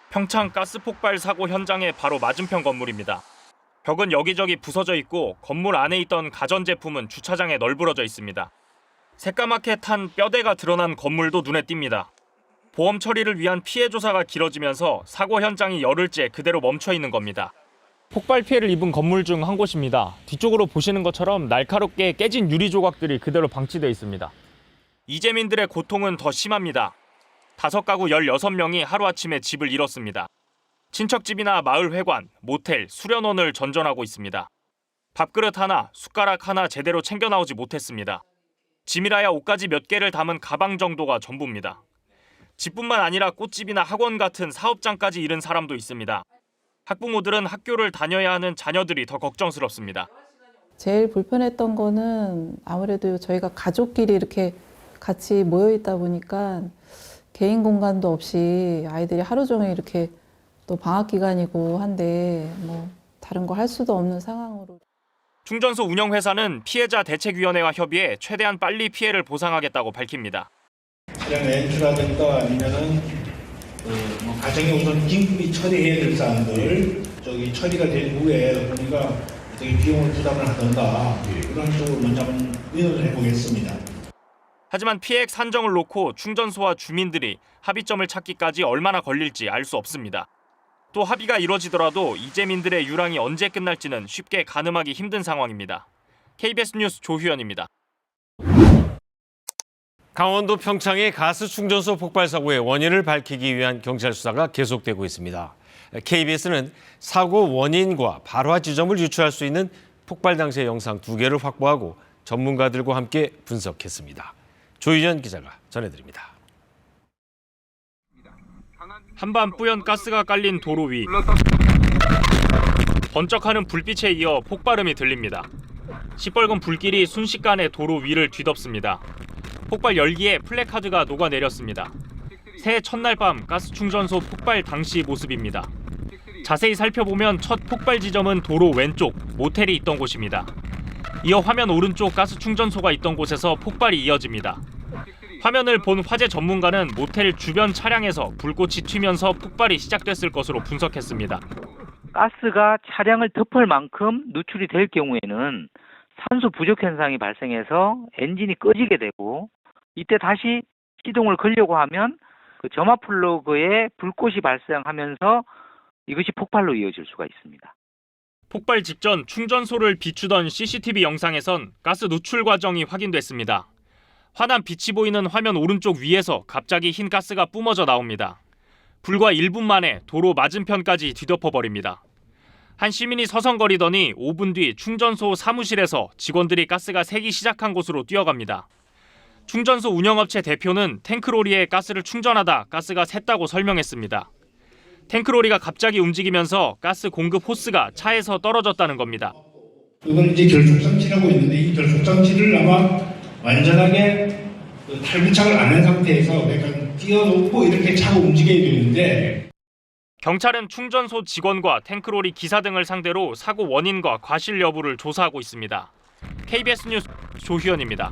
평창 가스 폭발 사고 현장의 바로 맞은편 건물입니다. 벽은 여기저기 부서져 있고 건물 안에 있던 가전제품은 주차장에 널브러져 있습니다. 새까맣게 탄 뼈대가 드러난 건물도 눈에 띕니다. 보험 처리를 위한 피해 조사가 길어지면서 사고 현장이 열흘째 그대로 멈춰 있는 겁니다. 폭발 피해를 입은 건물 중 한 곳입니다. 뒤쪽으로 보시는 것처럼 날카롭게 깨진 유리 조각들이 그대로 방치되어 있습니다. 이재민들의 고통은 더 심합니다. 5가구 16명이 하루아침에 집을 잃었습니다. 친척집이나 마을 회관, 모텔, 수련원을 전전하고 있습니다. 밥그릇 하나, 숟가락 하나 제대로 챙겨 나오지 못했습니다. 짐이라야 옷가지 몇 개를 담은 가방 정도가 전부입니다. 집뿐만 아니라 꽃집이나 학원 같은 사업장까지 잃은 사람도 있습니다. 학부모들은 학교를 다녀야 하는 자녀들이 더 걱정스럽습니다. 제일 불편했던 거는 아무래도 저희가 가족끼리 이렇게 같이 모여 있다 보니까 개인 공간도 없이 아이들이 하루 종일 이렇게 또 방학 기간이고 한데 뭐 다른 거 할 수도 없는 상황으로. 충전소 운영회사는 피해자 대책위원회와 협의해 최대한 빨리 피해를 보상하겠다고 밝힙니다. 차량 렌트라든가 아니면은 가정에 우선 긴급히 처리해야 될 사안들 처리가 된 후에 우리가 비용을 부담을 하던가 그런 쪽으로 먼저 한번 의논을 해보겠습니다. 하지만 피해액 산정을 놓고 충전소와 주민들이 합의점을 찾기까지 얼마나 걸릴지 알 수 없습니다. 또 합의가 이뤄지더라도 이재민들의 유랑이 언제 끝날지는 쉽게 가늠하기 힘든 상황입니다. KBS 뉴스 조휴연입니다. 강원도 평창의 가스 충전소 폭발 사고의 원인을 밝히기 위한 경찰 수사가 계속되고 있습니다. KBS는 사고 원인과 발화 지점을 유추할 수 있는 폭발 당시의 영상 2개를 확보하고 전문가들과 함께 분석했습니다. 조희연 기자가 전해드립니다. 한밤 뿌연 가스가 깔린 도로 위. 번쩍하는 불빛에 이어 폭발음이 들립니다. 시뻘건 불길이 순식간에 도로 위를 뒤덮습니다. 폭발 열기에 플래카드가 녹아내렸습니다. 새해 첫날 밤 가스 충전소 폭발 당시 모습입니다. 자세히 살펴보면 첫 폭발 지점은 도로 왼쪽 모텔이 있던 곳입니다. 이어 화면 오른쪽 가스 충전소가 있던 곳에서 폭발이 이어집니다. 화면을 본 화재 전문가는 모텔 주변 차량에서 불꽃이 튀면서 폭발이 시작됐을 것으로 분석했습니다. 가스가 차량을 덮을 만큼 누출이 될 경우에는 산소 부족 현상이 발생해서 엔진이 꺼지게 되고 이때 다시 시동을 걸려고 하면 그 점화 플러그에 불꽃이 발생하면서 이것이 폭발로 이어질 수가 있습니다. 폭발 직전 충전소를 비추던 CCTV 영상에선 가스 누출 과정이 확인됐습니다. 환한 빛이 보이는 화면 오른쪽 위에서 갑자기 흰 가스가 뿜어져 나옵니다. 불과 1분 만에 도로 맞은편까지 뒤덮어버립니다. 한 시민이 서성거리더니 5분 뒤 충전소 사무실에서 직원들이 가스가 새기 시작한 곳으로 뛰어갑니다. 충전소 운영업체 대표는 탱크로리에 가스를 충전하다 가스가 샜다고 설명했습니다. 탱크로리가 갑자기 움직이면서 가스 공급 호스가 차에서 떨어졌다는 겁니다. 이건 이제 결속장치라고 있는데 이 결속장치를 아마 완전하게 탈부착을 안 한 상태에서 약간 띄워놓고 이렇게 차고 움직여야 되는데 경찰은 충전소 직원과 탱크로리 기사 등을 상대로 사고 원인과 과실 여부를 조사하고 있습니다. KBS 뉴스 조희연입니다.